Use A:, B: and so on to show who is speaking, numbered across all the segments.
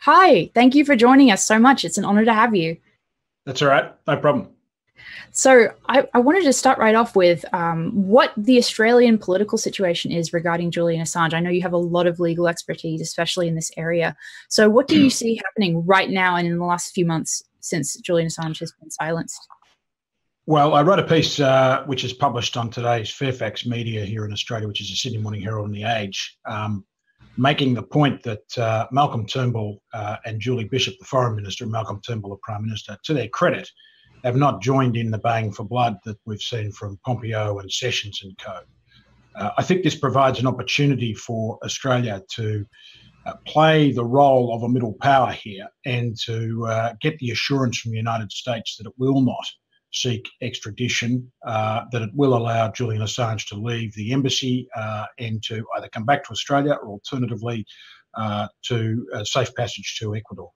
A: Hi, thank you for joining us so much. It's an honor to have you.
B: That's all right. No problem.
A: So I wanted to start right off with what the Australian political situation is regarding Julian Assange. I know you have a lot of legal expertise, especially in this area. So what do you see happening right now and in the last few months since Julian Assange has been silenced?
B: Well, I wrote a piece which is published on today's Fairfax Media here in Australia, which is the Sydney Morning Herald and The Age, making the point that Malcolm Turnbull and Julie Bishop, the Foreign Minister, and Malcolm Turnbull, the Prime Minister, to their credit, have not joined in the baying for blood that we've seen from Pompeo and Sessions and co. I think this provides an opportunity for Australia to play the role of a middle power here and to get the assurance from the United States that it will not seek extradition, that it will allow Julian Assange to leave the embassy and to either come back to Australia or alternatively to safe passage to Ecuador.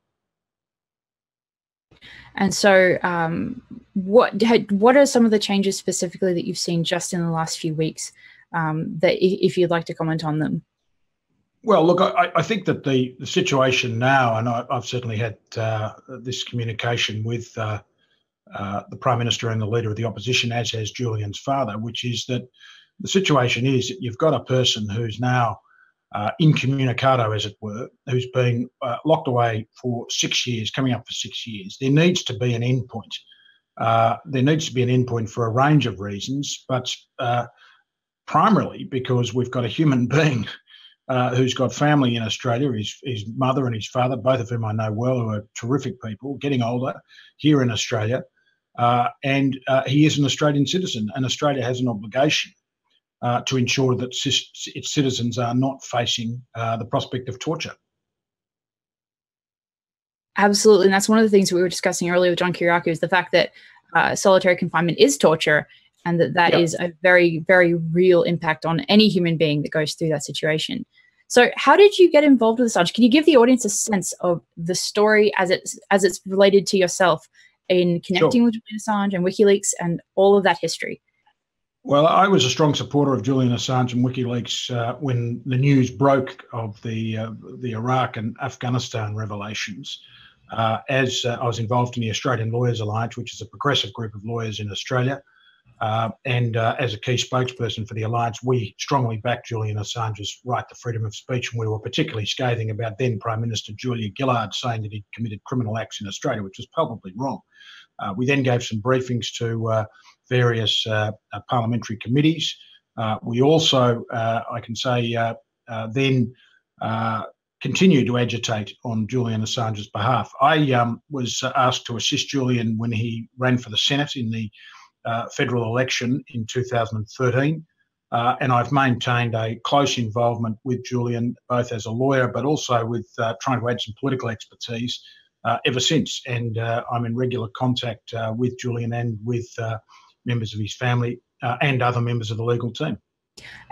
A: And so what are some of the changes specifically that you've seen just in the last few weeks that if you'd like to comment on them?
B: Well, look, I think that the situation now, and I've certainly had this communication with the Prime Minister and the Leader of the Opposition, as has Julian's father, which is that the situation is that you've got a person who's now incommunicado, as it were, who's been locked away for 6 years, coming up for 6 years. There needs to be an endpoint. There needs to be an endpoint for a range of reasons, but primarily because we've got a human being who's got family in Australia, his mother and his father, both of whom I know well, who are terrific people, getting older here in Australia, and he is an Australian citizen, and Australia has an obligation to ensure that its citizens are not facing the prospect of torture.
A: Absolutely, and that's one of the things we were discussing earlier with John Kiriakou, is the fact that solitary confinement is torture, and that is a very, very real impact on any human being that goes through that situation. So how did you get involved with Assange? Can you give the audience a sense of the story as it's related to yourself in connecting with Julian Assange and WikiLeaks and all of that history?
B: Well, I was a strong supporter of Julian Assange and WikiLeaks when the news broke of the Iraq and Afghanistan revelations. As I was involved in the Australian Lawyers Alliance, which is a progressive group of lawyers in Australia, and as a key spokesperson for the Alliance, we strongly backed Julian Assange's right to freedom of speech, and we were particularly scathing about then Prime Minister Julia Gillard saying that he'd committed criminal acts in Australia, which was palpably wrong. We then gave some briefings to various parliamentary committees. We also, I can say, then continued to agitate on Julian Assange's behalf. I was asked to assist Julian when he ran for the Senate in the federal election in 2013, and I've maintained a close involvement with Julian, both as a lawyer but also with trying to add some political expertise ever since. And I'm in regular contact with Julian and with members of his family and other members of the legal team.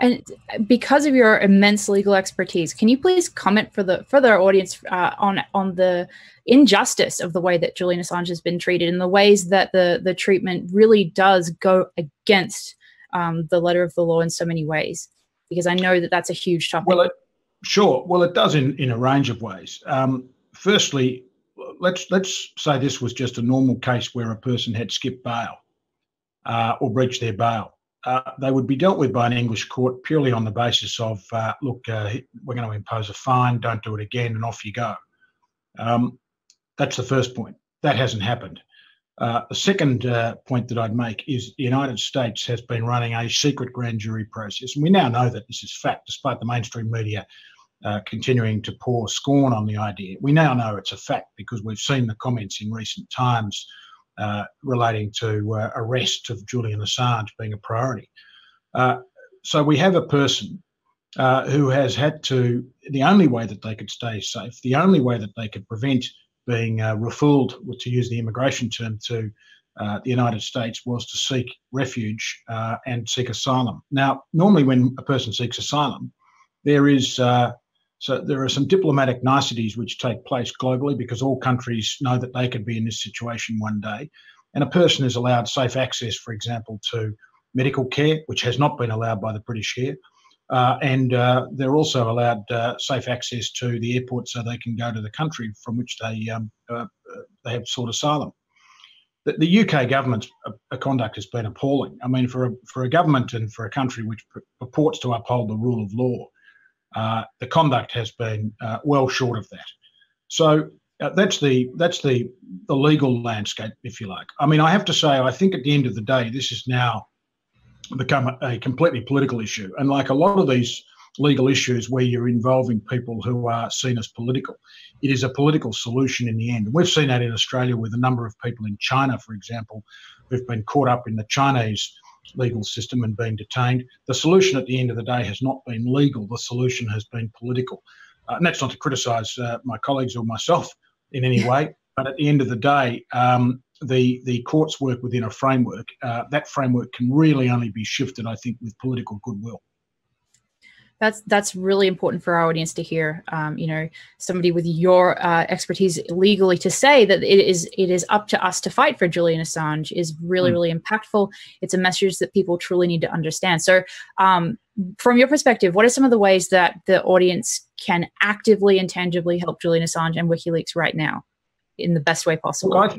A: And because of your immense legal expertise, can you please comment for the audience on the injustice of the way that Julian Assange has been treated, and the ways that the treatment really does go against the letter of the law in so many ways? Because I know that that's a huge topic.
B: Well, sure. Well, it does in a range of ways. Firstly, let's say this was just a normal case where a person had skipped bail or breached their bail. They would be dealt with by an English court purely on the basis of, look, we're going to impose a fine, don't do it again, and off you go. That's the first point. That hasn't happened. The second point that I'd make is the United States has been running a secret grand jury process. And we now know that this is fact, despite the mainstream media continuing to pour scorn on the idea. We now know it's a fact because we've seen the comments in recent times relating to arrest of Julian Assange being a priority. So we have a person who has had to, the only way that they could stay safe, the only way that they could prevent being refooled, to use the immigration term, to the United States was to seek refuge and seek asylum. Now, normally when a person seeks asylum, there are some diplomatic niceties which take place globally because all countries know that they could be in this situation one day. And a person is allowed safe access, for example, to medical care, which has not been allowed by the British here, and they're also allowed safe access to the airport so they can go to the country from which they have sought asylum. The UK government's conduct has been appalling. I mean, for a government and for a country which purports to uphold the rule of law, the conduct has been well short of that. So that's the legal landscape, if you like. I mean, I have to say, I think at the end of the day, this has now become a completely political issue. And like a lot of these legal issues where you're involving people who are seen as political, it is a political solution in the end. We've seen that in Australia with a number of people in China, for example, who've been caught up in the Chinese legal system and been detained. The solution at the end of the day has not been legal. The solution has been political. And that's not to criticise my colleagues or myself in any way, but at the end of the day, the courts work within a framework. That framework can really only be shifted, I think, with political goodwill.
A: That's really important for our audience to hear. You know, somebody with your expertise legally to say that it is up to us to fight for Julian Assange is really, really impactful. It's a message that people truly need to understand. So from your perspective, what are some of the ways that the audience can actively and tangibly help Julian Assange and WikiLeaks right now in the best way possible?
B: Well,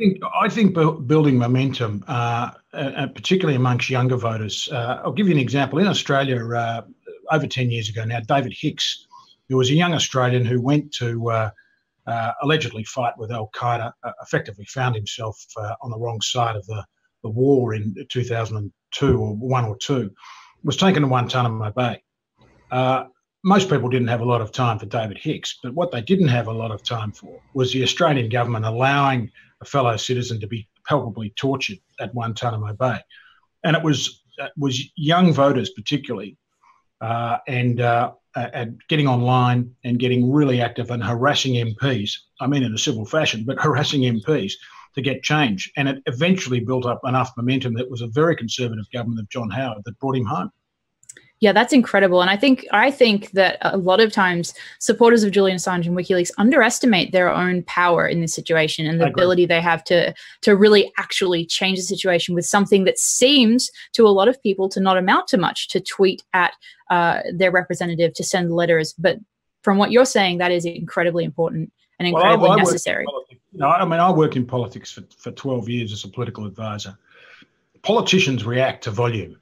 B: I think building momentum, particularly amongst younger voters. I'll give you an example. In Australia, over 10 years ago now, David Hicks, who was a young Australian who went to allegedly fight with Al-Qaeda, effectively found himself on the wrong side of the war in 2002 or 1 or 2, was taken to Guantanamo Bay. Most people didn't have a lot of time for David Hicks, but what they didn't have a lot of time for was the Australian government allowing a fellow citizen to be palpably tortured at Guantanamo Bay. And it was young voters particularly, and getting online and getting really active and harassing MPs, I mean in a civil fashion, but harassing MPs to get change. And it eventually built up enough momentum that it was a very conservative government of John Howard that brought him home.
A: Yeah, that's incredible. And I think that a lot of times supporters of Julian Assange and WikiLeaks underestimate their own power in this situation and the ability they have to really actually change the situation with something that seems to a lot of people to not amount to much, to tweet at their representative, to send letters. But from what you're saying, that is incredibly important and incredibly necessary.
B: I worked in politics for 12 years as a political advisor. Politicians react to volume.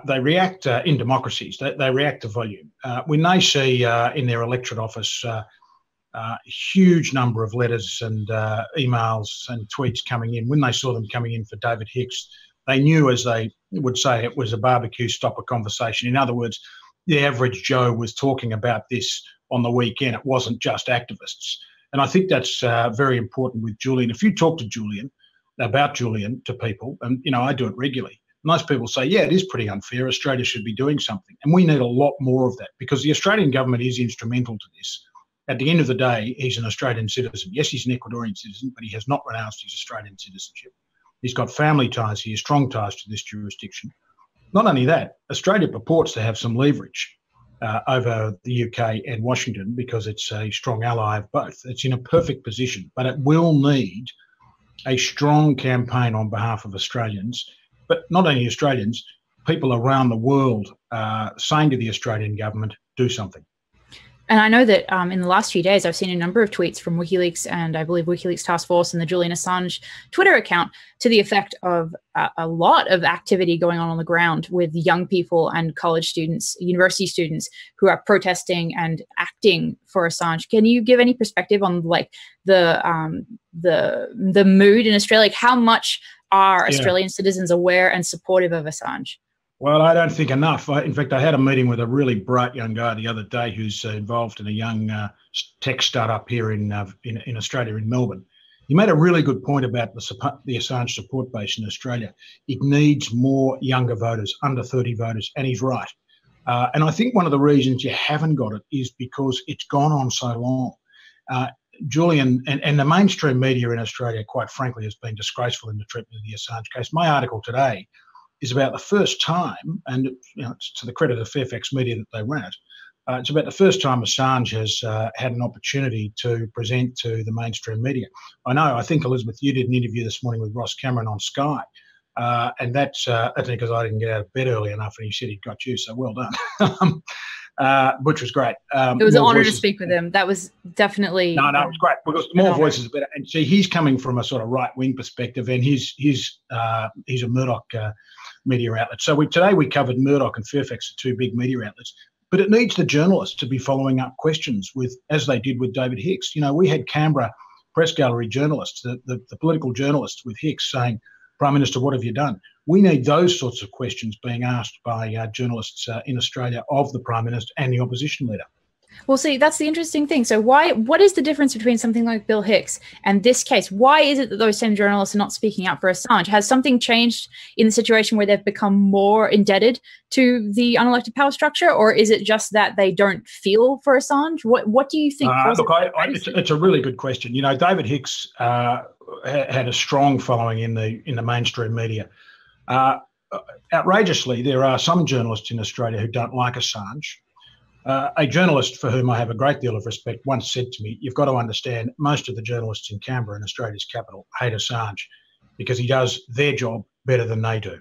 B: They react in democracies. They react to volume. When they see in their electorate office a huge number of letters and emails and tweets coming in, when they saw them coming in for David Hicks, they knew, as they would say, it was a barbecue stopper conversation. In other words, the average Joe was talking about this on the weekend. It wasn't just activists. And I think that's very important with Julian. If you talk to Julian about Julian to people, and I do it regularly, most people say, yeah, it is pretty unfair. Australia should be doing something. And we need a lot more of that because the Australian government is instrumental to this. At the end of the day, he's an Australian citizen. Yes, he's an Ecuadorian citizen, but he has not renounced his Australian citizenship. He's got family ties here, strong ties to this jurisdiction. Not only that, Australia purports to have some leverage over the UK and Washington because it's a strong ally of both. It's in a perfect position, but it will need a strong campaign on behalf of Australians, but not only Australians, people around the world saying to the Australian government, do something.
A: And I know that in the last few days, I've seen a number of tweets from WikiLeaks and I believe WikiLeaks Task Force and the Julian Assange Twitter account to the effect of a lot of activity going on the ground with young people and college students, university students who are protesting and acting for Assange. Can you give any perspective on like the mood in Australia? Like how much are Australian citizens aware and supportive of Assange?
B: Well, I don't think enough. In fact, I had a meeting with a really bright young guy the other day who's involved in a young tech startup here in Australia, in Melbourne. He made a really good point about the Assange support base in Australia. It needs more younger voters, under 30 voters, and he's right. And I think one of the reasons you haven't got it is because it's gone on so long. Julian and the mainstream media in Australia, quite frankly, has been disgraceful in the treatment of the Assange case. My article today is about the first time, and it's to the credit of Fairfax Media that they ran it, it's about the first time Assange has had an opportunity to present to the mainstream media. I think, Elizabeth, you did an interview this morning with Ross Cameron on Sky, And that's because I didn't get out of bed early enough, and he said he'd got you, so well done. Which was great.
A: It was an honor to speak with him. That was definitely
B: no, it was great because the more voices, the better. And see, he's coming from a sort of right wing perspective, and he's a Murdoch media outlet. So today we covered Murdoch and Fairfax, the two big media outlets. But it needs the journalists to be following up questions with, as they did with David Hicks. You know, we had Canberra press gallery journalists, the political journalists with Hicks saying, Prime Minister, what have you done? We need those sorts of questions being asked by journalists in Australia of the Prime Minister and the opposition leader.
A: Well, see, that's the interesting thing. So what is the difference between something like Bill Hicks and this case? Why is it that those same journalists are not speaking out for Assange? Has something changed in the situation where they've become more indebted to the unelected power structure, or is it just that they don't feel for Assange? What do you think?
B: Look, it's a really good question. You know, David Hicks had a strong following in the mainstream media. Outrageously, there are some journalists in Australia who don't like Assange. A journalist for whom I have a great deal of respect once said to me, you've got to understand, most of the journalists in Canberra, in Australia's capital, hate Assange because he does their job better than they do.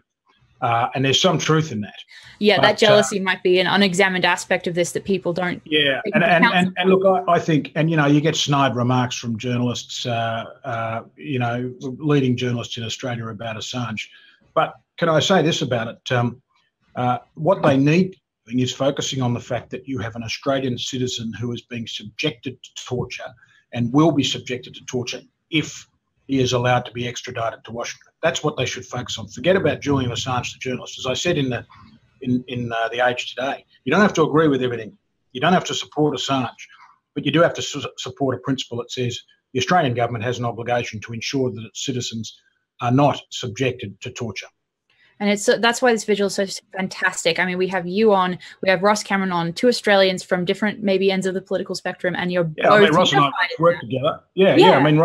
B: And there's some truth in that.
A: Yeah, but that jealousy might be an unexamined aspect of this that people don't.
B: Yeah, and look, I think, and you know, you get snide remarks from journalists, you know, leading journalists in Australia about Assange. But can I say this about it? What they need is focusing on the fact that you have an Australian citizen who is being subjected to torture and will be subjected to torture if he is allowed to be extradited to Washington. That's what they should focus on. Forget about Julian Assange, the journalist. As I said in the Age today, you don't have to agree with everything. You don't have to support Assange, but you do have to support a principle that says the Australian government has an obligation to ensure that its citizens are not subjected to torture.
A: And that's why this Vigil is so fantastic. I mean, we have you on, we have Ross Cameron on, two Australians from different maybe ends of the political spectrum, and you're both.
B: I mean, Ross and I work together. Yeah. I mean,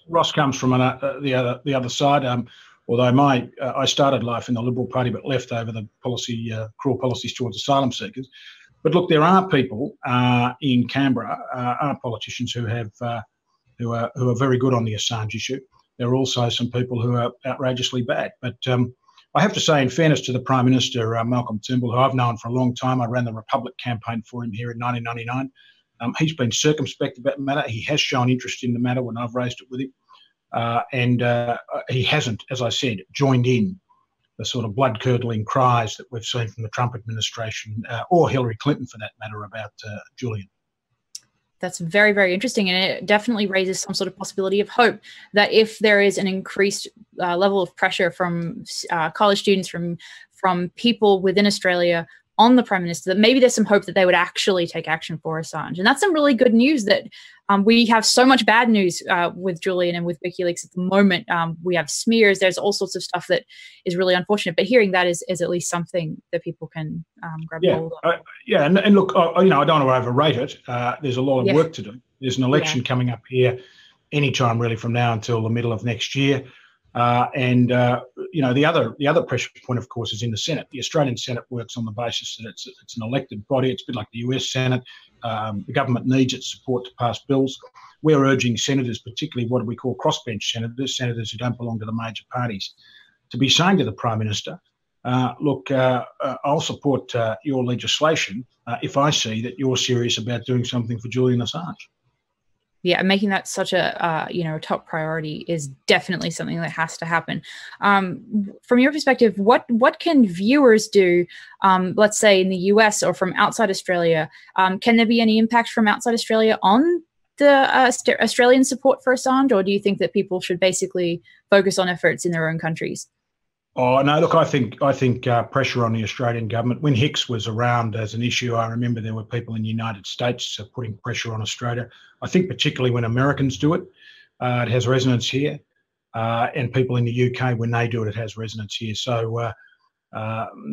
B: Ross comes from the other side. Although I started life in the Liberal Party, but left over the cruel policies towards asylum seekers. But look, there are people in Canberra, are politicians who are very good on the Assange issue. There are also some people who are outrageously bad, but. I have to say, in fairness to the Prime Minister, Malcolm Turnbull, who I've known for a long time, I ran the Republic campaign for him here in 1999. He's been circumspect about the matter. He has shown interest in the matter when I've raised it with him. And he hasn't, as I said, joined in the sort of blood-curdling cries that we've seen from the Trump administration or Hillary Clinton, for that matter, about Julian.
A: That's very, very interesting. And it definitely raises some sort of possibility of hope that if there is an increased level of pressure from college students, from people within Australia on the Prime Minister, that maybe there's some hope that they would actually take action for Assange. And that's some really good news that we have so much bad news with Julian and with WikiLeaks at the moment. We have smears. There's all sorts of stuff that is really unfortunate. But hearing that is at least something that people can grab hold of.
B: And look, you know, I don't want to overrate it. There's a lot of work to do. There's an election coming up here anytime really from now until the middle of next year. You know, the other pressure point, of course, is in the Senate. The Australian Senate works on the basis that it's an elected body. It's a bit like the US Senate. The government needs its support to pass bills. We're urging senators, particularly what we call crossbench senators who don't belong to the major parties, to be saying to the Prime Minister, look, I'll support your legislation if I see that you're serious about doing something for Julian Assange.
A: Yeah, making that such a a top priority is definitely something that has to happen. From your perspective, what can viewers do, let's say in the US or from outside Australia? Can there be any impact from outside Australia on the Australian support for Assange, or do you think that people should basically focus on efforts in their own countries?
B: Oh no! Look, I think pressure on the Australian government. When Hicks was around as an issue, I remember there were people in the United States putting pressure on Australia. I think particularly when Americans do it, it has resonance here, and people in the UK when they do it, it has resonance here. So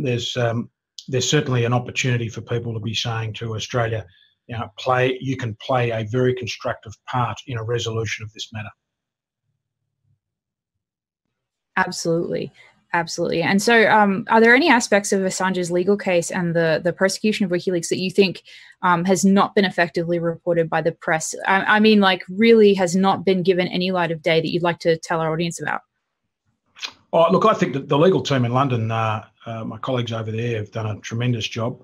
B: there's certainly an opportunity for people to be saying to Australia, you can play a very constructive part in a resolution of this matter.
A: Absolutely. Absolutely. And so are there any aspects of Assange's legal case and the persecution of WikiLeaks that you think has not been effectively reported by the press? I mean, like really has not been given any light of day that you'd like to tell our audience about?
B: Oh, look, I think that the legal team in London, my colleagues over there, have done a tremendous job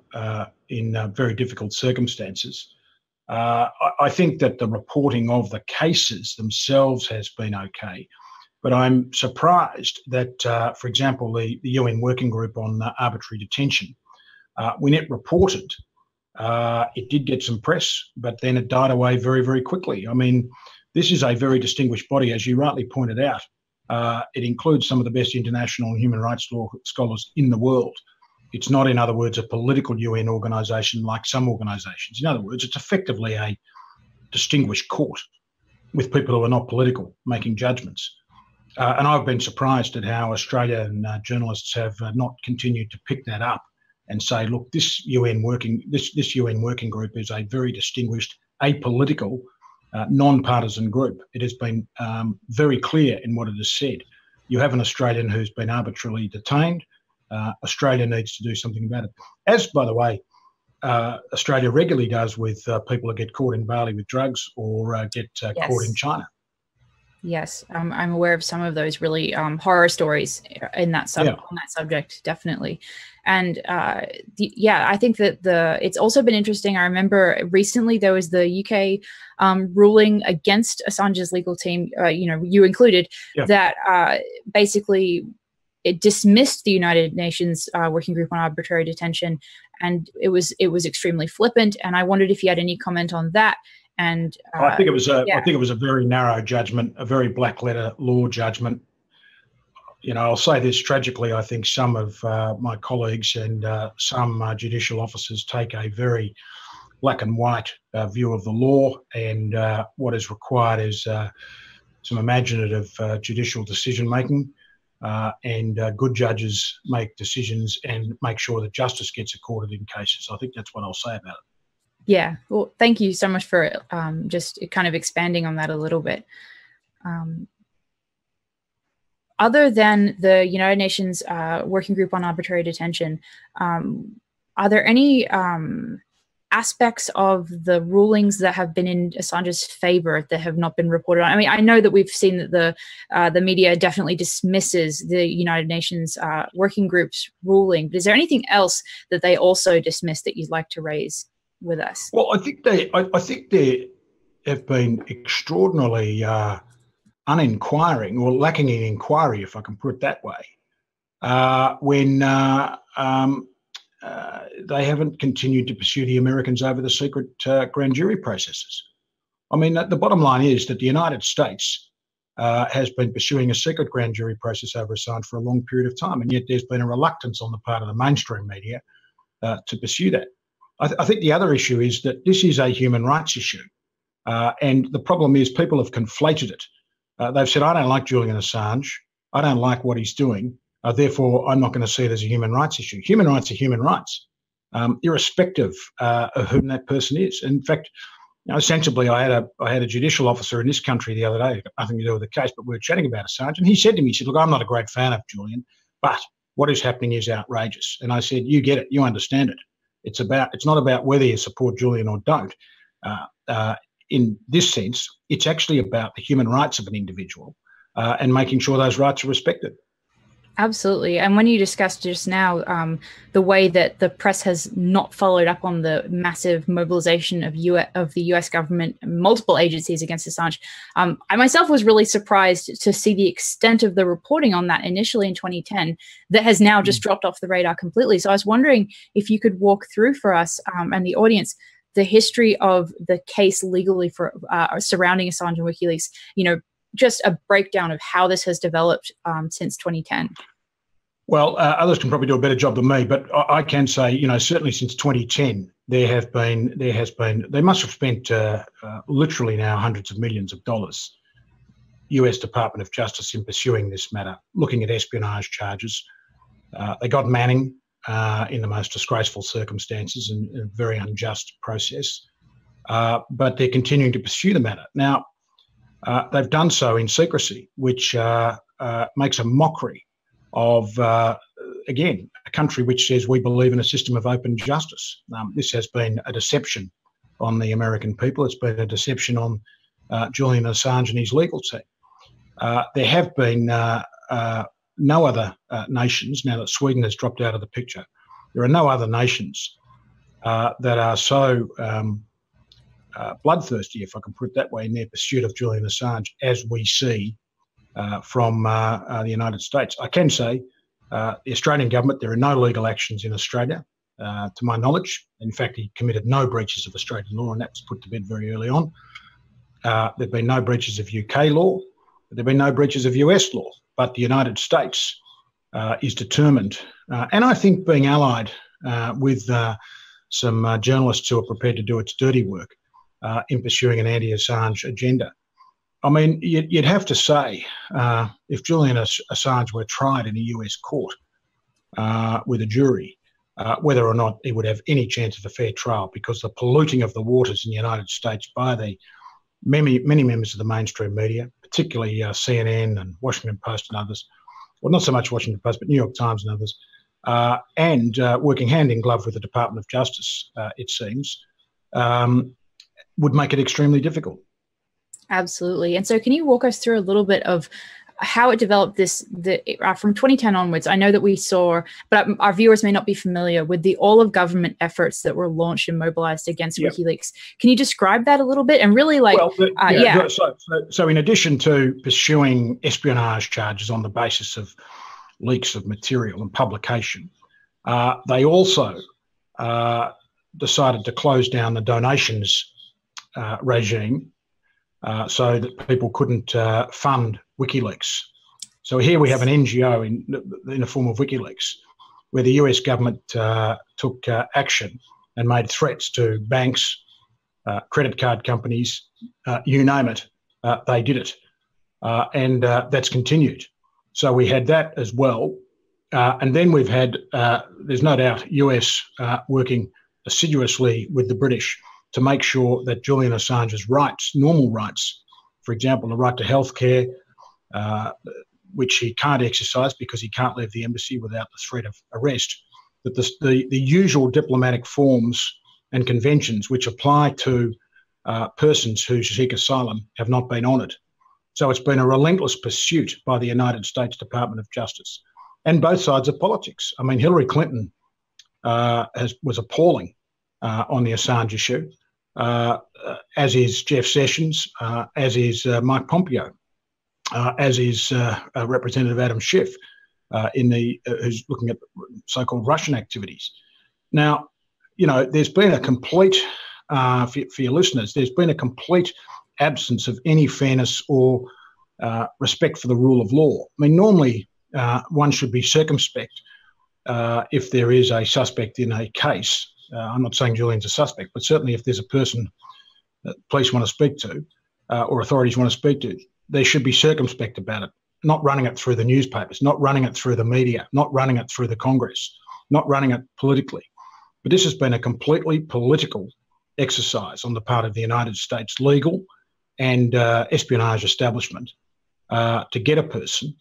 B: in very difficult circumstances. I think that the reporting of the cases themselves has been okay, but I'm surprised that, for example, the UN Working Group on Arbitrary Detention, when it reported, it did get some press, but then it died away very, very quickly. I mean, this is a very distinguished body, as you rightly pointed out. It includes some of the best international human rights law scholars in the world. It's not, in other words, a political UN organisation like some organisations. In other words, it's effectively a distinguished court with people who are not political making judgments. And I've been surprised at how Australian journalists have not continued to pick that up and say, look, this UN working group is a very distinguished, apolitical, non-partisan group. It has been very clear in what it has said. You have an Australian who's been arbitrarily detained. Australia needs to do something about it. As, by the way, Australia regularly does with people who get caught in Bali with drugs or get caught in China.
A: Yes, I'm aware of some of those really horror stories in that on that subject, definitely. And I think that it's also been interesting. I remember recently there was the UK ruling against Assange's legal team, you included, that basically it dismissed the United Nations Working Group on Arbitrary Detention, and it was extremely flippant. And I wondered if you had any comment on that. And
B: I think it was a very narrow judgment, a very black letter law judgment. I'll say this tragically. I think some of my colleagues and some judicial officers take a very black and white view of the law, and what is required is some imaginative judicial decision making, and good judges make decisions and make sure that justice gets accorded in cases. I think that's what I'll say about it.
A: Yeah, well, thank you so much for just kind of expanding on that a little bit. Other than the United Nations Working Group on Arbitrary Detention, are there any aspects of the rulings that have been in Assange's favor that have not been reported on? I mean, I know that we've seen that the media definitely dismisses the United Nations Working Group's ruling, but is there anything else that they also dismiss that you'd like to raise with us?
B: Well, I think they have been extraordinarily uninquiring, or lacking in inquiry, if I can put it that way, when they haven't continued to pursue the Americans over the secret grand jury processes. I mean, the bottom line is that the United States has been pursuing a secret grand jury process over Assange for a long period of time, and yet there's been a reluctance on the part of the mainstream media to pursue that. I think the other issue is that this is a human rights issue, and the problem is people have conflated it. They've said, I don't like Julian Assange, I don't like what he's doing, therefore I'm not going to see it as a human rights issue. Human rights are human rights, irrespective of whom that person is. In fact, sensibly, I had a judicial officer in this country the other day, nothing to do with the case, but we were chatting about Assange, and he said to me, he said, look, I'm not a great fan of Julian, but what is happening is outrageous. And I said, you get it, you understand it. It's not about whether you support Julian or don't. In this sense, it's actually about the human rights of an individual and making sure those rights are respected.
A: Absolutely. And when you discussed just now the way that the press has not followed up on the massive mobilization of the US government and multiple agencies against Assange, I myself was really surprised to see the extent of the reporting on that initially in 2010 that has now just dropped off the radar completely. So I was wondering if you could walk through for us and the audience the history of the case legally for surrounding Assange and WikiLeaks, just a breakdown of how this has developed since 2010.
B: Well, others can probably do a better job than me, but I can say, certainly since 2010, they must have spent literally now hundreds of millions of dollars, US Department of Justice, in pursuing this matter, looking at espionage charges. They got Manning in the most disgraceful circumstances and a very unjust process, but they're continuing to pursue the matter. Now, they've done so in secrecy, which makes a mockery of, again, a country which says we believe in a system of open justice. This has been a deception on the American people. It's been a deception on Julian Assange and his legal team. There have been no other nations, now that Sweden has dropped out of the picture, there are no other nations that are so bloodthirsty, if I can put it that way, in their pursuit of Julian Assange as we see from the United States. I can say the Australian government, there are no legal actions in Australia, to my knowledge. In fact, he committed no breaches of Australian law, and that was put to bed very early on. There have been no breaches of UK law. There have been no breaches of US law. But the United States is determined, and I think being allied with some journalists who are prepared to do its dirty work in pursuing an anti-Assange agenda. I mean, you'd have to say, if Julian Assange were tried in a US court with a jury, whether or not he would have any chance of a fair trial, because the polluting of the waters in the United States by the many members of the mainstream media, particularly CNN and Washington Post and others, well, not so much Washington Post, but New York Times and others, and working hand in glove with the Department of Justice, it seems, would make it extremely difficult.
A: Absolutely. And so can you walk us through a little bit of how it developed from 2010 onwards? I know that we saw, but our viewers may not be familiar with the all of government efforts that were launched and mobilized against WikiLeaks. Can you describe that a little bit? And really
B: So in addition to pursuing espionage charges on the basis of leaks of material and publication, they also decided to close down the donations regime so that people couldn't fund WikiLeaks. So here we have an NGO in the form of WikiLeaks, where the US government took action and made threats to banks, credit card companies, you name it, they did it. And that's continued. So we had that as well. And then we've had, there's no doubt, US working assiduously with the British to make sure that Julian Assange's rights, normal rights, for example, the right to healthcare, which he can't exercise because he can't leave the embassy without the threat of arrest, that the usual diplomatic forms and conventions which apply to persons who seek asylum have not been honoured. So it's been a relentless pursuit by the United States Department of Justice and both sides of politics. I mean, Hillary Clinton was appalling on the Assange issue, as is Jeff Sessions, as is Mike Pompeo, as is Representative Adam Schiff, who's looking at so-called Russian activities. Now, you know, there's been a complete, for your listeners, there's been a complete absence of any fairness or respect for the rule of law. I mean, normally one should be circumspect if there is a suspect in a case. I'm not saying Julian's a suspect, but certainly if there's a person that police want to speak to or authorities want to speak to, they should be circumspect about it, not running it through the newspapers, not running it through the media, not running it through the Congress, not running it politically. But this has been a completely political exercise on the part of the United States legal and espionage establishment to get a person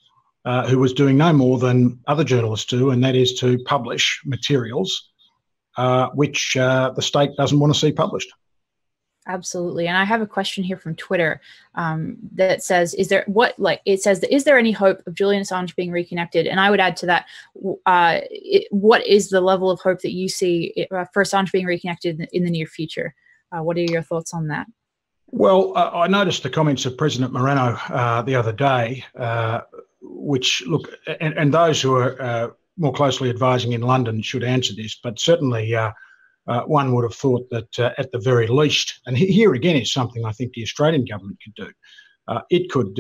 B: who was doing no more than other journalists do, and that is to publish materials which the state doesn't want to see published.
A: Absolutely. And I have a question here from Twitter that says, is there any hope of Julian Assange being reconnected? And I would add to that, what is the level of hope that you see for Assange being reconnected in the near future? What are your thoughts on that?
B: Well, I noticed the comments of President Moreno the other day, which look, and those who are more closely advising in London should answer this, but certainly one would have thought that at the very least, and here again is something I think the Australian government could do. It could,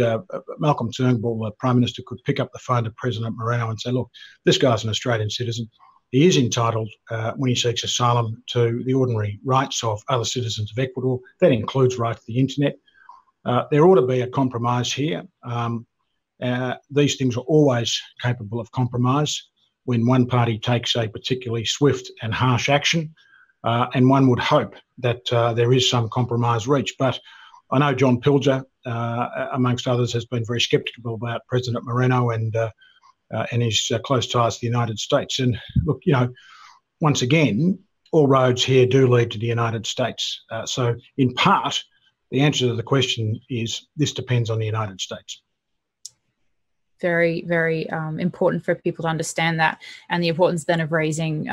B: Malcolm Turnbull, the Prime Minister, could pick up the phone to President Moreno and say, look, this guy's an Australian citizen. He is entitled, when he seeks asylum, to the ordinary rights of other citizens of Ecuador. That includes right to the internet. There ought to be a compromise here. These things are always capable of compromise when one party takes a particularly swift and harsh action, and one would hope that there is some compromise reached. But I know John Pilger, amongst others, has been very sceptical about President Moreno and his close ties to the United States. And look, you know, once again, all roads here do lead to the United States. So in part, the answer to the question is this depends on the United States.
A: very, very important for people to understand that, and the importance then of raising,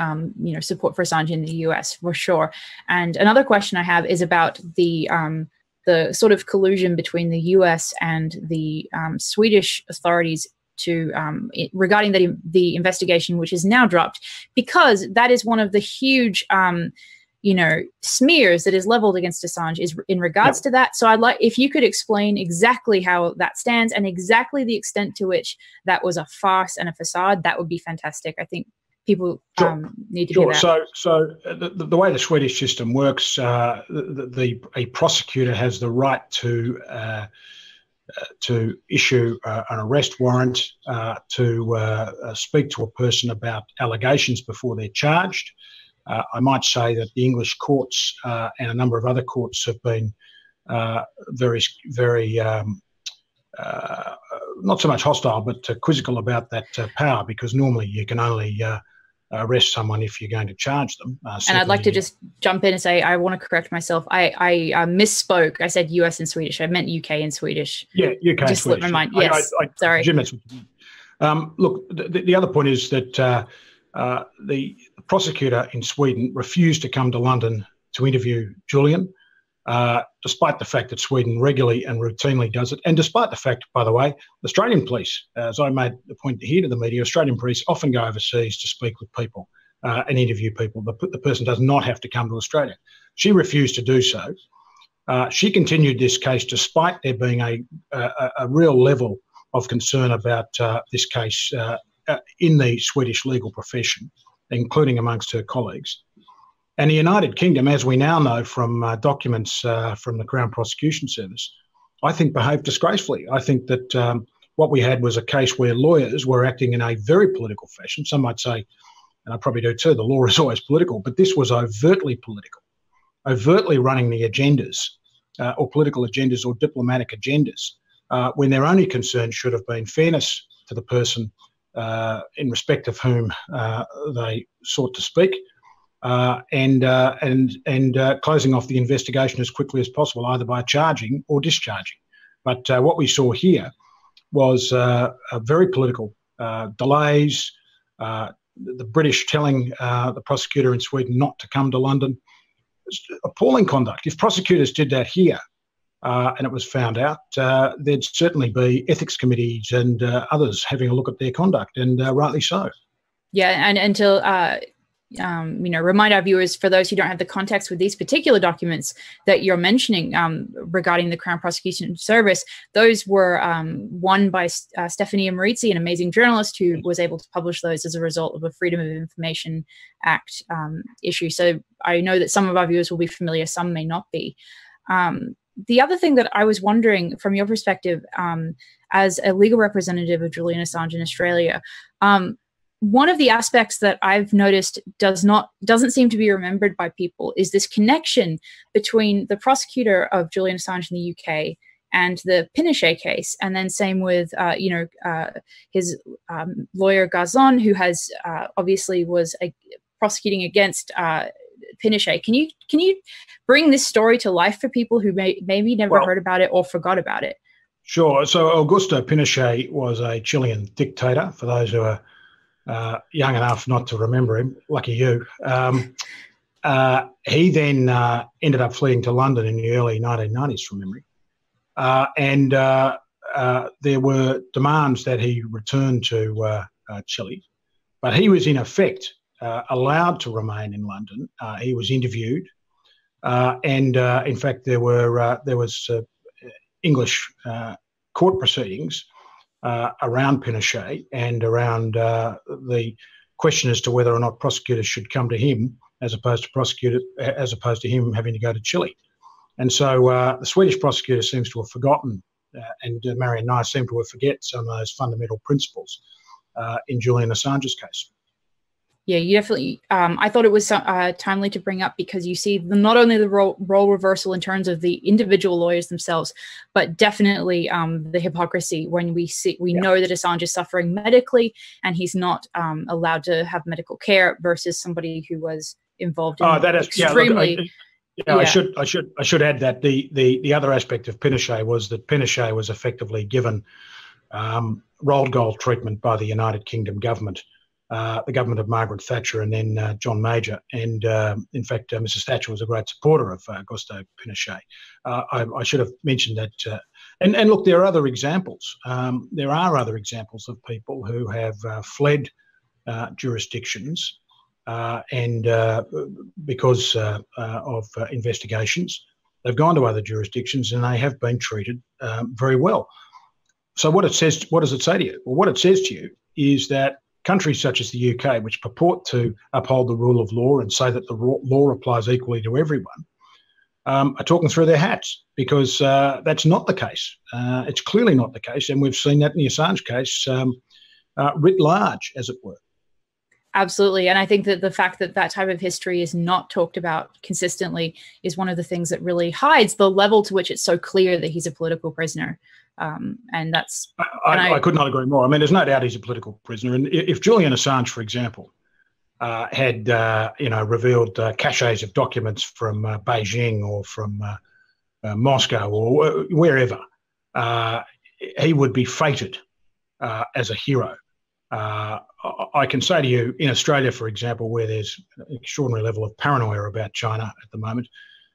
A: support for Assange in the US for sure. And another question I have is about the sort of collusion between the US and the Swedish authorities regarding the investigation, which is now dropped, because that is one of the huge smears that is leveled against Assange is in regards to that. So I'd like if you could explain exactly how that stands and exactly the extent to which that was a farce and a facade. That would be fantastic. I think people need to hear that.
B: So the way the Swedish system works, a prosecutor has the right to issue an arrest warrant, to speak to a person about allegations before they're charged. I might say that the English courts and a number of other courts have been very, very not so much hostile, but quizzical about that power, because normally you can only arrest someone if you're going to charge them.
A: And I'd like to just jump in and say I want to correct myself. I misspoke. I said US and Swedish. I meant UK and Swedish.
B: Yeah, UK
A: just slipped my mind. Yes, sorry.
B: Jim, look, the other point is that the prosecutor in Sweden refused to come to London to interview Julian, despite the fact that Sweden regularly and routinely does it, and despite the fact, by the way, Australian police, as I made the point here to the media, Australian police often go overseas to speak with people and interview people. The person does not have to come to Australia. She refused to do so. She continued this case despite there being a real level of concern about this case in the Swedish legal profession, including amongst her colleagues. And the United Kingdom, as we now know from documents from the Crown Prosecution Service, I think behaved disgracefully. I think that what we had was a case where lawyers were acting in a very political fashion. Some might say, and I probably do too, the law is always political, but this was overtly political, overtly running the agendas or political agendas or diplomatic agendas, when their only concern should have been fairness to the person in respect of whom they sought to speak, and closing off the investigation as quickly as possible, either by charging or discharging. But what we saw here was a very political delays, the British telling the prosecutor in Sweden not to come to London. It's appalling conduct. If prosecutors did that here, and it was found out, there'd certainly be ethics committees and others having a look at their conduct, and rightly so.
A: Yeah, and to remind our viewers, for those who don't have the context with these particular documents that you're mentioning regarding the Crown Prosecution Service, those were won by Stephanie Marizzi, an amazing journalist who was able to publish those as a result of a Freedom of Information Act issue. So I know that some of our viewers will be familiar, some may not be. The other thing that I was wondering from your perspective, as a legal representative of Julian Assange in Australia, one of the aspects that I've noticed doesn't seem to be remembered by people is this connection between the prosecutor of Julian Assange in the UK and the Pinochet case, and then same with his lawyer Gazon, who has obviously was prosecuting against Pinochet. Can you bring this story to life for people who maybe never heard about it or forgot about it?
B: Sure. So Augusto Pinochet was a Chilean dictator, for those who are young enough not to remember him. Lucky you. He then ended up fleeing to London in the early 1990s, from memory. And there were demands that he return to Chile, but he was in effect allowed to remain in London. He was interviewed, and in fact, there was English court proceedings around Pinochet and around the question as to whether or not prosecutors should come to him as opposed to him having to go to Chile. And so the Swedish prosecutor seems to have forgotten, and Marion and I seem to have forget some of those fundamental principles in Julian Assange's case.
A: Yeah, you definitely. I thought it was timely to bring up, because you see not only the role reversal in terms of the individual lawyers themselves, but definitely the hypocrisy when we know that Assange is suffering medically and he's not allowed to have medical care versus somebody who was involved in extremely.
B: I should add that the other aspect of Pinochet was that Pinochet was effectively given rolled gold treatment by the United Kingdom government, the government of Margaret Thatcher and then John Major. And in fact, Mrs. Thatcher was a great supporter of Augusto Pinochet. I should have mentioned that. And look, there are other examples. There are other examples of people who have fled jurisdictions and because of investigations, they've gone to other jurisdictions and they have been treated very well. So what does it say to you? Well, what it says to you is that countries such as the UK, which purport to uphold the rule of law and say that the law applies equally to everyone, are talking through their hats, because that's not the case. It's clearly not the case, and we've seen that in the Assange case writ large, as it were.
A: Absolutely. And I think that the fact that that type of history is not talked about consistently is one of the things that really hides the level to which it's so clear that he's a political prisoner. And that's... I
B: could not agree more. I mean, there's no doubt he's a political prisoner. And if Julian Assange, for example, had revealed caches of documents from Beijing or from Moscow or wherever, he would be feted as a hero. I can say to you, in Australia, for example, where there's an extraordinary level of paranoia about China at the moment,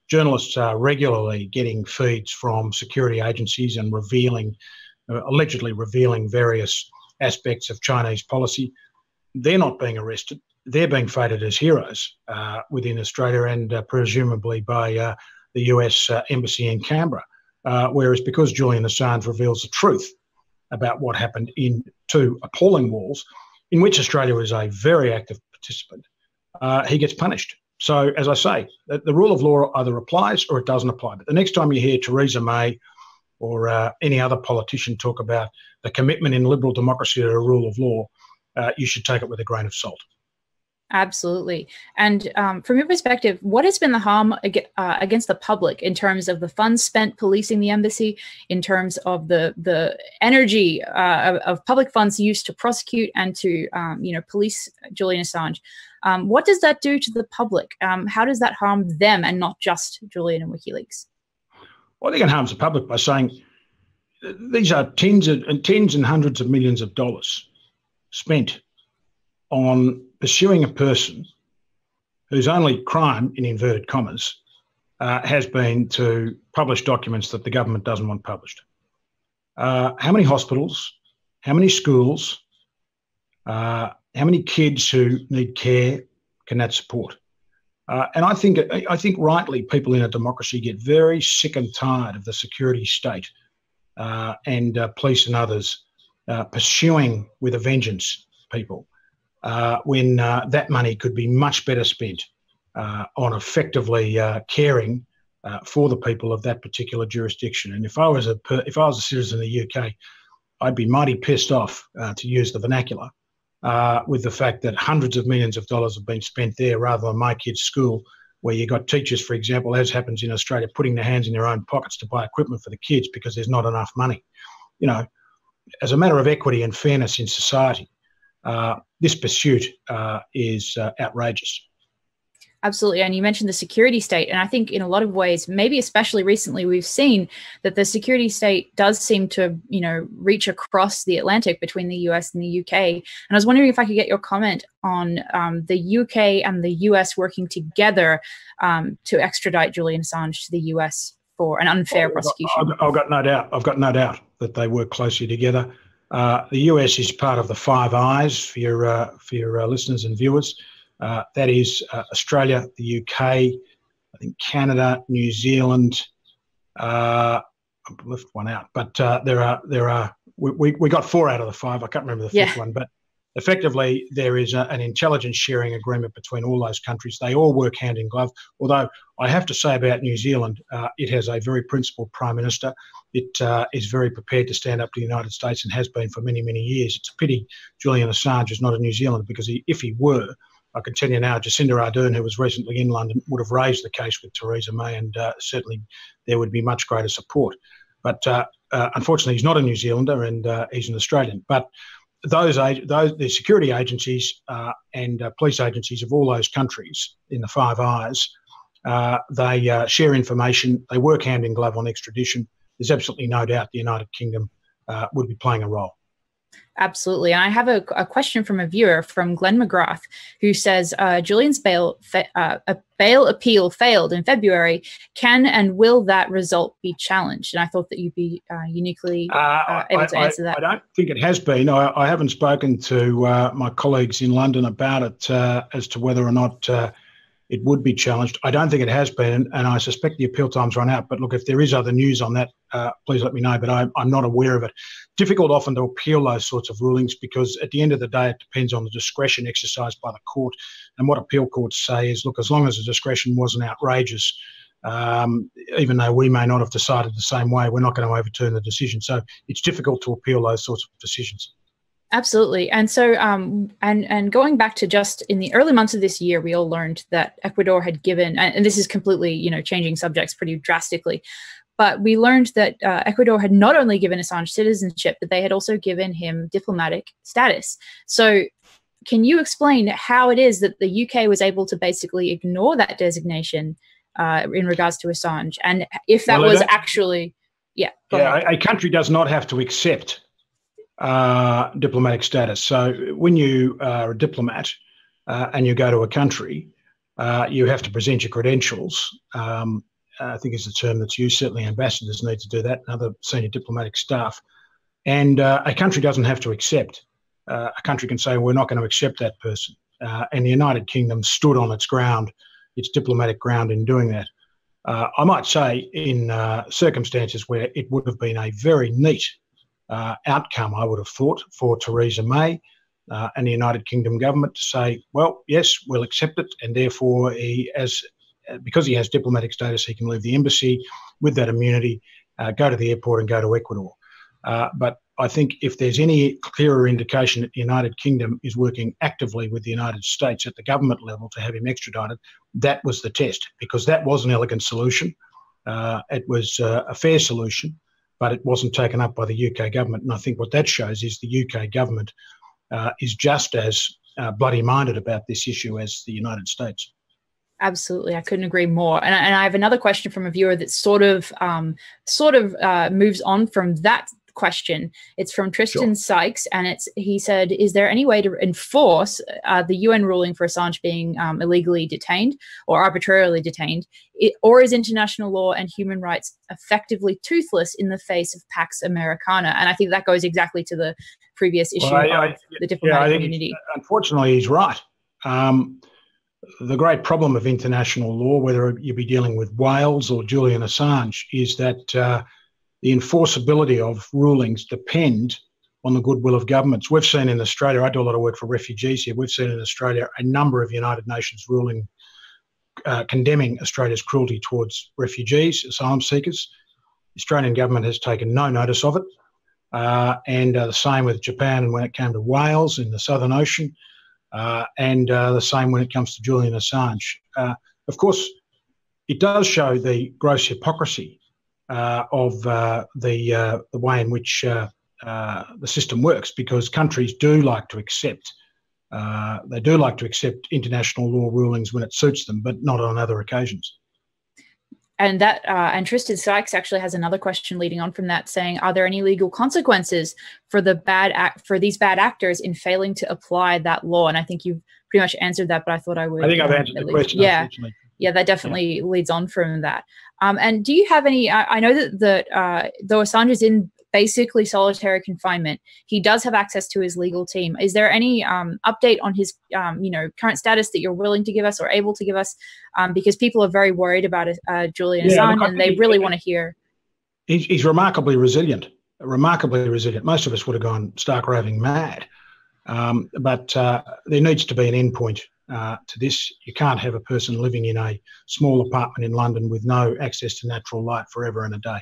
B: journalists are regularly getting feeds from security agencies and allegedly revealing various aspects of Chinese policy. They're not being arrested. They're being feted as heroes within Australia and presumably by the US Embassy in Canberra. Whereas because Julian Assange reveals the truth about what happened in two appalling wars, in which Australia was a very active participant, he gets punished. So, as I say, the rule of law either applies or it doesn't apply. But the next time you hear Theresa May or any other politician talk about the commitment in liberal democracy to the rule of law, you should take it with a grain of salt.
A: Absolutely. And from your perspective, what has been the harm against the public in terms of the funds spent policing the embassy, in terms of the energy of public funds used to prosecute and to police Julian Assange? What does that do to the public? How does that harm them and not just Julian and WikiLeaks?
B: Well, I think it harms the public by saying these are tens and hundreds of millions of dollars spent on pursuing a person whose only crime, in inverted commas, has been to publish documents that the government doesn't want published. How many hospitals, how many schools, how many kids who need care can that support? And I think rightly people in a democracy get very sick and tired of the security state and police and others pursuing with a vengeance people. When that money could be much better spent on effectively caring for the people of that particular jurisdiction. And if I was a citizen of the UK, I'd be mighty pissed off, to use the vernacular, with the fact that hundreds of millions of dollars have been spent there rather than my kids' school, where you got teachers, for example, as happens in Australia, putting their hands in their own pockets to buy equipment for the kids because there's not enough money. You know, as a matter of equity and fairness in society, this pursuit is outrageous.
A: Absolutely. And you mentioned the security state. And I think in a lot of ways, maybe especially recently, we've seen that the security state does seem to, reach across the Atlantic between the US and the UK. And I was wondering if I could get your comment on the UK and the US working together to extradite Julian Assange to the US for an unfair prosecution.
B: I've got no doubt. I've got no doubt that they work closely together. The US is part of the Five Eyes for your listeners and viewers. That is Australia, the UK, I think Canada, New Zealand. I've left one out, but we got 4 out of the 5. I can't remember the fifth one, but effectively there is an intelligence sharing agreement between all those countries. They all work hand in glove. Although I have to say about New Zealand, it has a very principled Prime Minister. It is very prepared to stand up to the United States and has been for many, many years. It's a pity Julian Assange is not a New Zealander, because if he were, I can tell you now, Jacinda Ardern, who was recently in London, would have raised the case with Theresa May, and certainly there would be much greater support. But unfortunately, he's not a New Zealander, and he's an Australian. But the security agencies and police agencies of all those countries in the Five Eyes, they share information. They work hand in glove on extradition. There's absolutely no doubt the United Kingdom would be playing a role.
A: Absolutely. And I have a question from a viewer, from Glenn McGrath, who says Julian's bail appeal failed in February. Can and will that result be challenged? And I thought that you'd be uniquely able to answer that.
B: I don't think it has been. I haven't spoken to my colleagues in London about it as to whether or not it would be challenged. I don't think it has been, and I suspect the appeal time's run out. But look, if there is other news on that, please let me know. But I'm not aware of it. Difficult often to appeal those sorts of rulings because at the end of the day, it depends on the discretion exercised by the court. And what appeal courts say is, look, as long as the discretion wasn't outrageous, even though we may not have decided the same way, we're not going to overturn the decision. So it's difficult to appeal those sorts of decisions.
A: Absolutely. And so, and going back to just in the early months of this year, we all learned that Ecuador had given, and this is completely, changing subjects pretty drastically, but we learned that Ecuador had not only given Assange citizenship, but they had also given him diplomatic status. So can you explain how it is that the UK was able to basically ignore that designation in regards to Assange? And if that was actually,
B: a country does not have to accept diplomatic status. So when you are a diplomat and you go to a country, you have to present your credentials. I think is the term that's used. Certainly ambassadors need to do that, and other senior diplomatic staff. And a country doesn't have to accept. A country can say, we're not going to accept that person. And the United Kingdom stood on its ground, its diplomatic ground in doing that. I might say in circumstances where it would have been a very neat outcome, I would have thought, for Theresa May and the United Kingdom government to say, well, yes, we'll accept it, and therefore because he has diplomatic status, he can leave the embassy with that immunity, go to the airport and go to Ecuador. But I think if there's any clearer indication that the United Kingdom is working actively with the United States at the government level to have him extradited, that was the test, because that was an elegant solution. It was a fair solution, but it wasn't taken up by the UK government. And I think what that shows is the UK government is just as bloody-minded about this issue as the United States.
A: Absolutely, I couldn't agree more. And I have another question from a viewer that sort of moves on from that question. It's from Tristan Sykes, and he said, is there any way to enforce the UN ruling for Assange being illegally detained or arbitrarily detained, or is international law and human rights effectively toothless in the face of Pax Americana? And I think that goes exactly to the previous issue of the diplomatic community.
B: Unfortunately, he's right. The great problem of international law, whether you be dealing with Wales or Julian Assange, is that the enforceability of rulings depend on the goodwill of governments. We've seen in Australia, I do a lot of work for refugees here, we've seen in Australia a number of United Nations ruling condemning Australia's cruelty towards refugees, asylum seekers. The Australian government has taken no notice of it. And the same with Japan when it came to Wales in the Southern Ocean. And the same when it comes to Julian Assange. Of course, it does show the gross hypocrisy of the way in which the system works, because countries do like to accept international law rulings when it suits them, but not on other occasions.
A: And and Tristan Sykes actually has another question leading on from that, saying, are there any legal consequences for these bad actors in failing to apply that law? And I think you've pretty much answered that, but I thought I would.
B: I think I've answered the question.
A: Yeah, that definitely leads on from that. And do you have any? I know that though Assange is in basically solitary confinement, he does have access to his legal team. Is there any update on his current status that you're willing to give us or able to give us? Because people are very worried about Julian Assange, and they really want to hear.
B: He's remarkably resilient. Most of us would have gone stark raving mad. But there needs to be an end point to this. You can't have a person living in a small apartment in London with no access to natural light forever and a day.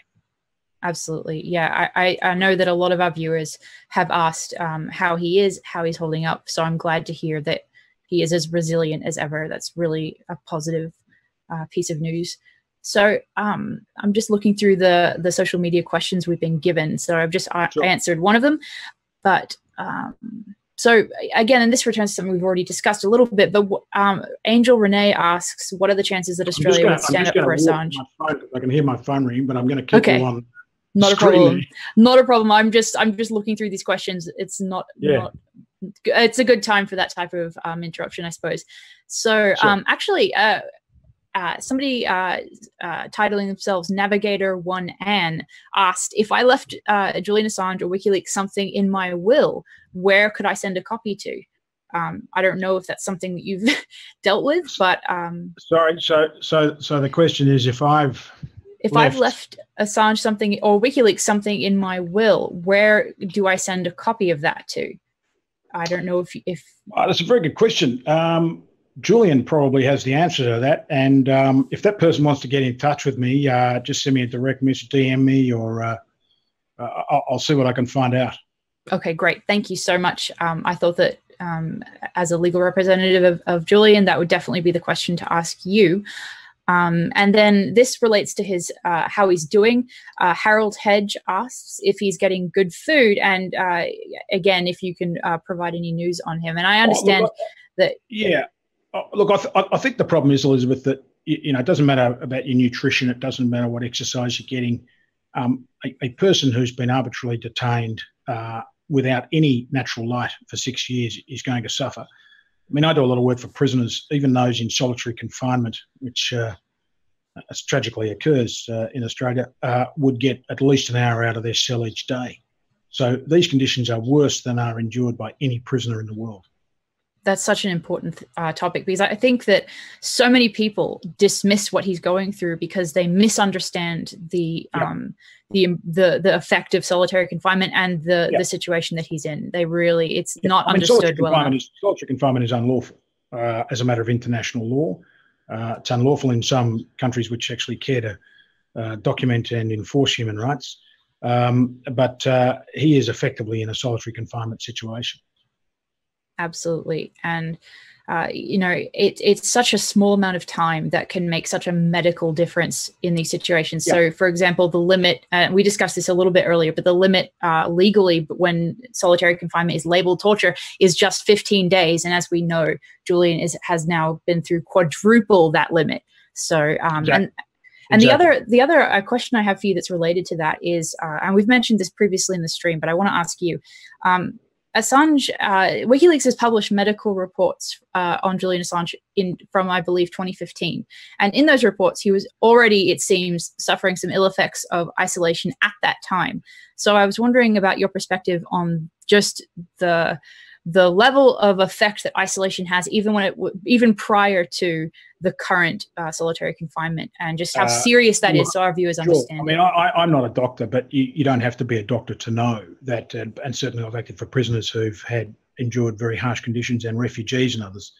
A: Absolutely. Yeah, I know that a lot of our viewers have asked how he's holding up. So I'm glad to hear that he is as resilient as ever. That's really a positive piece of news. So I'm just looking through the social media questions we've been given. So I've just answered one of them. But so again, and this returns to something we've already discussed a little bit, but Angel Renee asks, what are the chances that Australia would stand up for Assange?
B: I can hear my phone ringing, but I'm going to keep you on
A: Not a problem. Not a problem. I'm just looking through these questions. It's not. It's a good time for that type of interruption, I suppose. So, sure. Actually, somebody titling themselves Navigator1An asked, if I left Julian Assange or WikiLeaks something in my will, where could I send a copy to? I don't know if that's something that you've dealt with, but
B: sorry. So the question is, if I've left
A: Assange something or WikiLeaks something in my will, where do I send a copy of that to? I don't know if
B: that's a very good question. Julian probably has the answer to that. And if that person wants to get in touch with me, just send me a direct message, DM me, or I'll see what I can find out.
A: Okay, great. Thank you so much. I thought that as a legal representative of Julian, that would definitely be the question to ask you. And then this relates to his how he's doing. Harold Hedge asks if he's getting good food, and again, if you can provide any news on him. And I understand that. Yeah.
B: Look, I think the problem is, Elizabeth, that it doesn't matter about your nutrition. It doesn't matter what exercise you're getting. A person who's been arbitrarily detained without any natural light for 6 years is going to suffer. I mean, I do a lot of work for prisoners, even those in solitary confinement, which tragically occurs in Australia, would get at least an hour out of their cell each day. So these conditions are worse than are endured by any prisoner in the world.
A: That's such an important topic, because I think that so many people dismiss what he's going through because they misunderstand the effect of solitary confinement and the situation that he's in. They really, it's not understood well enough.
B: Solitary confinement is unlawful as a matter of international law. It's unlawful in some countries which actually care to document and enforce human rights. But he is effectively in a solitary confinement situation.
A: Absolutely. And, it's such a small amount of time that can make such a medical difference in these situations. Yeah. So, for example, the limit, we discussed this a little bit earlier, but the limit legally when solitary confinement is labeled torture is just 15 days. And as we know, Julian has now been through quadruple that limit. So, exactly. And the other question I have for you that's related to that is, and we've mentioned this previously in the stream, but I want to ask you, Assange, WikiLeaks has published medical reports on Julian Assange from, I believe, 2015. And in those reports, he was already, it seems, suffering some ill effects of isolation at that time. So I was wondering about your perspective on just the level of effect that isolation has, even prior to the current solitary confinement, and just how serious that is, so our viewers understand.
B: I mean, I'm not a doctor, but you don't have to be a doctor to know that, and certainly I've acted for prisoners who've endured very harsh conditions, and refugees and others.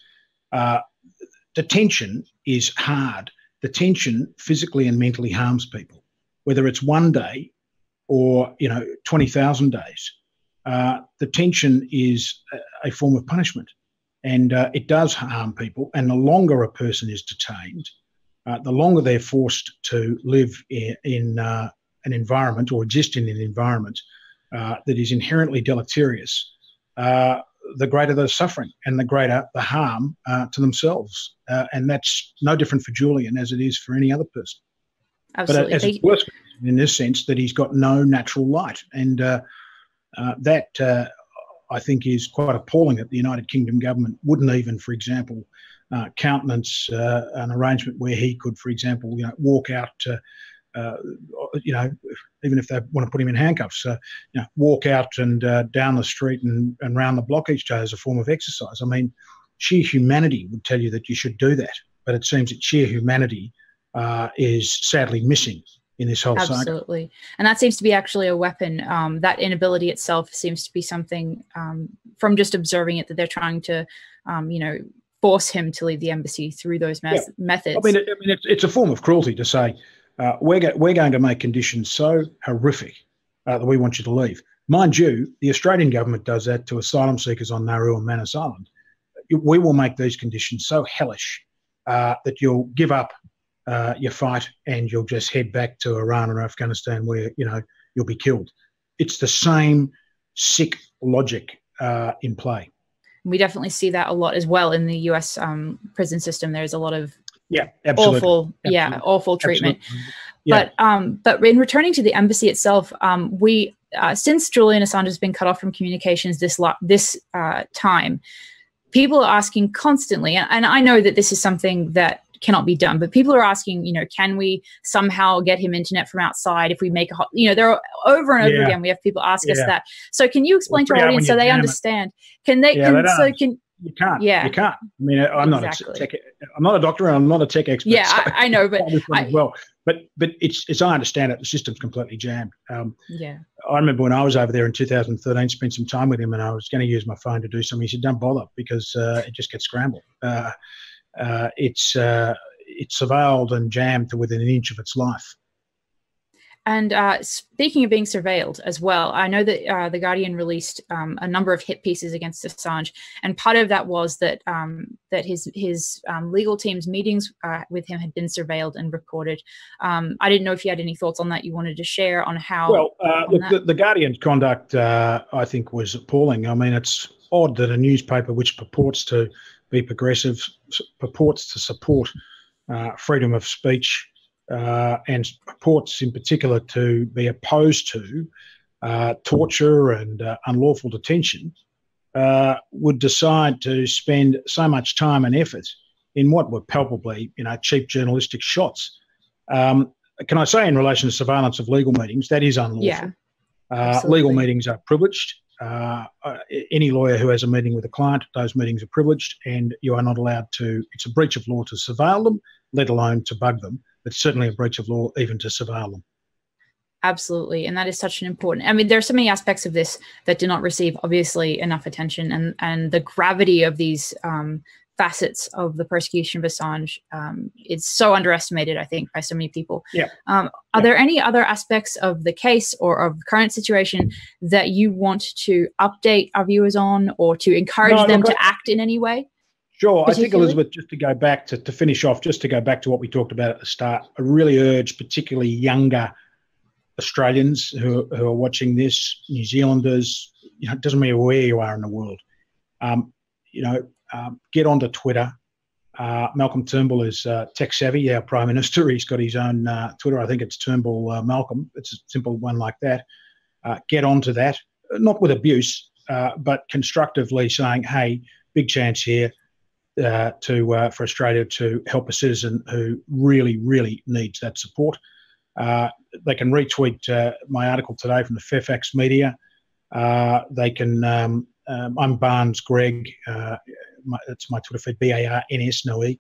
B: Detention is hard. Detention physically and mentally harms people, whether it's 1 day or 20,000 days. Detention is a form of punishment, and it does harm people. And the longer a person is detained, the longer they're forced to live in an environment or exist in an environment that is inherently deleterious, the greater the suffering and the greater the harm to themselves. And that's no different for Julian as it is for any other person.
A: Absolutely.
B: But as it's worse in this sense that he's got no natural light. And that I think is quite appalling that the United Kingdom government wouldn't even, for example, countenance an arrangement where he could, for example, walk out, even if they want to put him in handcuffs, walk out and down the street and round the block each day as a form of exercise. I mean, sheer humanity would tell you that you should do that, but it seems that sheer humanity is sadly missing in this whole saga.
A: Absolutely. And that seems to be actually a weapon. That inability itself seems to be something from just observing it that they're trying to, force him to leave the embassy through those methods.
B: I mean, it's a form of cruelty to say, we're going to make conditions so horrific that we want you to leave. Mind you, the Australian government does that to asylum seekers on Nauru and Manus Island. We will make these conditions so hellish that you'll give up your fight and you'll just head back to Iran or Afghanistan where, you'll be killed. It's the same sick logic in play.
A: We definitely see that a lot as well in the US prison system. There's a lot of
B: absolutely.
A: awful treatment.
B: Yeah.
A: But in returning to the embassy itself, we since Julian Assange has been cut off from communications this time, people are asking constantly, and I know that this is something that cannot be done, but people are asking, can we somehow get him internet from outside if we make there are over and over again, we have people ask us that. So can you explain to our audience so they understand? Can they,
B: you can't.
A: Yeah.
B: You can't. I mean, I'm not a doctor and I'm not a tech expert.
A: Yeah, so I know, but
B: But it's I understand it. The system's completely jammed.
A: Yeah.
B: I remember when I was over there in 2013, spent some time with him, and I was going to use my phone to do something. He said, "Don't bother, because it just gets scrambled. It's surveilled and jammed to within an inch of its life."
A: And speaking of being surveilled as well, I know that The Guardian released a number of hit pieces against Assange, and part of that was that that his legal team's meetings with him had been surveilled and recorded. I didn't know if you had any thoughts on that you wanted to share on how.
B: Well, look, the Guardian's conduct, I think, was appalling. I mean, it's odd that a newspaper which purports to be progressive, purports to support freedom of speech, and purports in particular to be opposed to torture and unlawful detention, would decide to spend so much time and effort in what were palpably, cheap journalistic shots. Can I say, in relation to surveillance of legal meetings, that is unlawful.
A: Yeah,
B: legal meetings are privileged. Any lawyer who has a meeting with a client, those meetings are privileged, and you are not allowed to. It's a breach of law to surveil them, let alone to bug them. It's certainly a breach of law even to surveil them.
A: Absolutely. And that is such an important, I mean, there are so many aspects of this that do not receive, obviously, enough attention, and the gravity of these facets of the persecution of Assange is so underestimated, I think, by so many people.
B: Yeah.
A: Are there any other aspects of the case or of the current situation that you want to update our viewers on, or to encourage them to act in any way?
B: Sure. I think, Elizabeth, just to go back to finish off, just to go back to what we talked about at the start, I really urge particularly younger Australians who are watching this, New Zealanders, it doesn't matter where you are in the world, get onto Twitter. Malcolm Turnbull is tech savvy, our Prime Minister. He's got his own Twitter. I think it's Turnbull Malcolm. It's a simple one like that. Get onto that, not with abuse, but constructively saying, hey, big chance here for Australia to help a citizen who really, really needs that support. They can retweet my article today from the Fairfax Media. They can, I'm Barnes Greg. It's my Twitter feed, B-A-R-N-S, no E.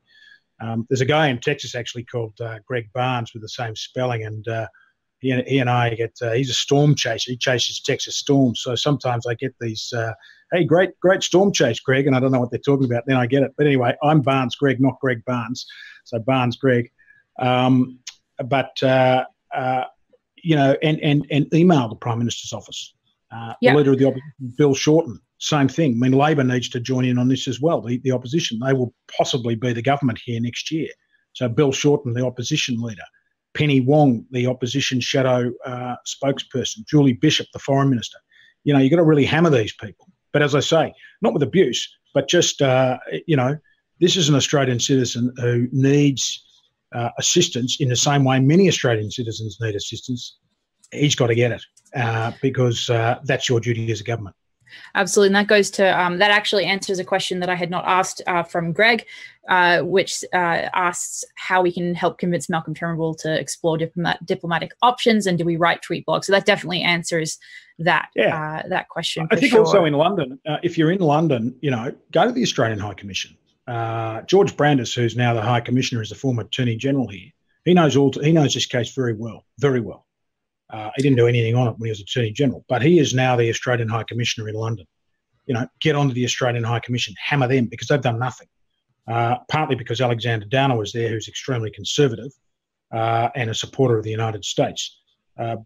B: There's a guy in Texas actually called Greg Barnes with the same spelling, and he and I get, he's a storm chaser. He chases Texas storms. So sometimes I get these, hey, great storm chase, Greg, and I don't know what they're talking about. Then I get it. But anyway, I'm Barnes Greg, not Greg Barnes. So Barnes Greg. And email the Prime Minister's office. The Leader of the Opposition, Bill Shorten, same thing. I mean, Labor needs to join in on this as well, the opposition. They will possibly be the government here next year. So Bill Shorten, the opposition leader. Penny Wong, the opposition shadow spokesperson. Julie Bishop, the foreign minister. You've got to really hammer these people. But as I say, not with abuse, but just, this is an Australian citizen who needs assistance in the same way many Australian citizens need assistance. He's got to get it because that's your duty as a government.
A: Absolutely. And that goes to, that actually answers a question that I had not asked from Greg, which asks how we can help convince Malcolm Turnbull to explore diplomatic options, and do we write tweet blogs? So that definitely answers that that question.
B: I think also in London, if you're in London, go to the Australian High Commission. George Brandis, who's now the High Commissioner, is the former Attorney General here. He knows this case very well, very well. He didn't do anything on it when he was Attorney General, but he is now the Australian High Commissioner in London. Get onto the Australian High Commission, hammer them, because they've done nothing. Partly because Alexander Downer was there, who's extremely conservative and a supporter of the United States.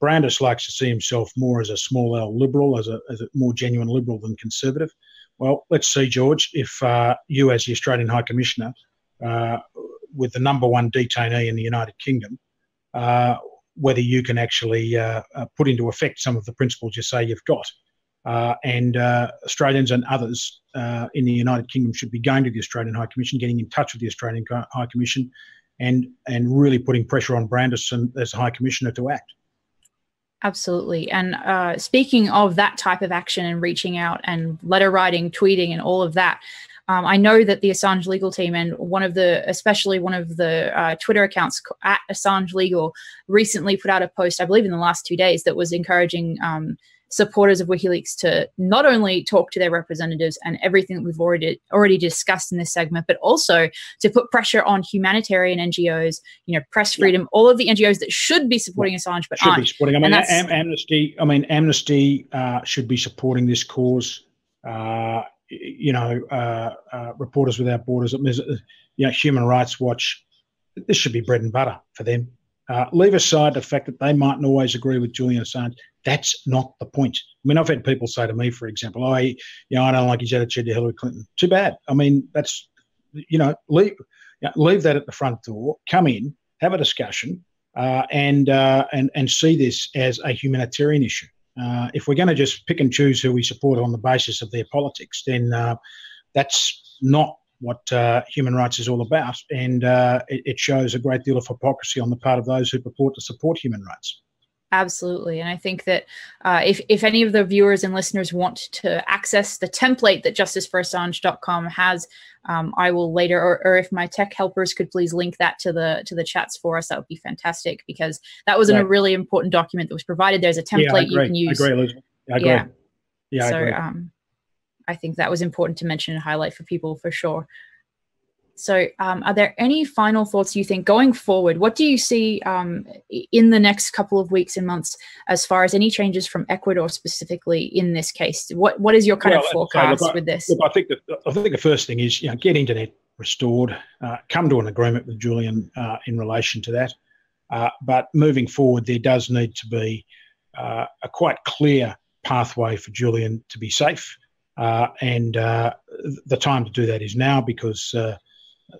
B: Brandis likes to see himself more as a small L liberal, as a more genuine liberal than conservative. Well, let's see, George, if you as the Australian High Commissioner, with the #1 detainee in the United Kingdom, whether you can actually put into effect some of the principles you say you've got. And Australians and others in the United Kingdom should be going to the Australian High Commission, getting in touch with the Australian High Commission, and really putting pressure on Branderson as High Commissioner to act.
A: Absolutely. And speaking of that type of action and reaching out and letter writing, tweeting, and all of that, I know that the Assange legal team and especially one of the Twitter accounts at Assange Legal recently put out a post, I believe in the last 2 days, that was encouraging supporters of WikiLeaks to not only talk to their representatives and everything that we've already discussed in this segment, but also to put pressure on humanitarian NGOs, press freedom, all of the NGOs that should be supporting Assange but aren't.
B: Be supporting. I mean, Amnesty. I mean, Amnesty should be supporting this cause. Reporters Without Borders. Human Rights Watch. This should be bread and butter for them. Leave aside the fact that they mightn't always agree with Julian Assange. That's not the point. I mean, I've had people say to me, for example, I don't like his attitude to Hillary Clinton. Too bad. I mean, that's, leave that at the front door, come in, have a discussion, and see this as a humanitarian issue. If we're going to just pick and choose who we support on the basis of their politics, then that's not what human rights is all about, and it shows a great deal of hypocrisy on the part of those who purport to support human rights.
A: Absolutely. And I think that if any of the viewers and listeners want to access the template that justiceforassange.com has, I will later, or if my tech helpers could please link that to the chats for us, that would be fantastic, because that was a really important document that was provided. There's a template you can use.
B: I agree, Elizabeth. I agree.
A: Yeah, so, I agree. I think that was important to mention and highlight for people for sure. So are there any final thoughts you think going forward? What do you see in the next couple of weeks and months as far as any changes from Ecuador specifically in this case? What is your kind of forecast with this?
B: Look, I think the first thing is get internet restored, come to an agreement with Julian in relation to that. But moving forward, there does need to be a quite clear pathway for Julian to be safe. And the time to do that is now, because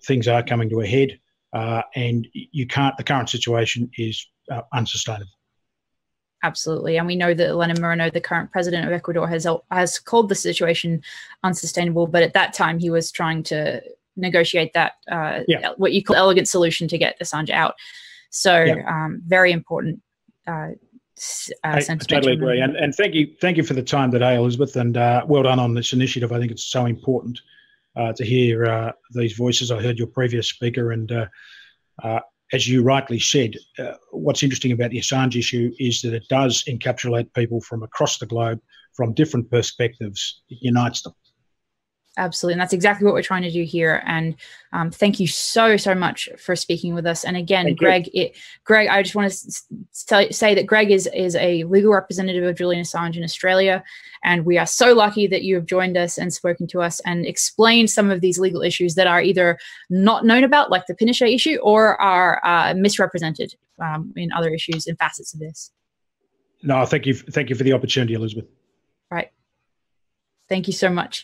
B: things are coming to a head, and the current situation is unsustainable.
A: Absolutely. And we know that Elena Moreno, the current president of Ecuador, has called the situation unsustainable, but at that time he was trying to negotiate that what you call elegant solution to get Assange out. So very important
B: I totally agree. And thank you for the time today, Elizabeth, and well done on this initiative. I think it's so important to hear these voices. I heard your previous speaker, and as you rightly said, what's interesting about the Assange issue is that it does encapsulate people from across the globe, from different perspectives. It unites them.
A: Absolutely. And that's exactly what we're trying to do here. And thank you so much for speaking with us. And again, Greg, I just want to say that Greg is a legal representative of Julian Assange in Australia. And we are so lucky that you have joined us and spoken to us and explained some of these legal issues that are either not known about, like the Pinochet issue, or are misrepresented in other issues and facets of this.
B: No, thank you for the opportunity, Elizabeth.
A: Right. Thank you so much.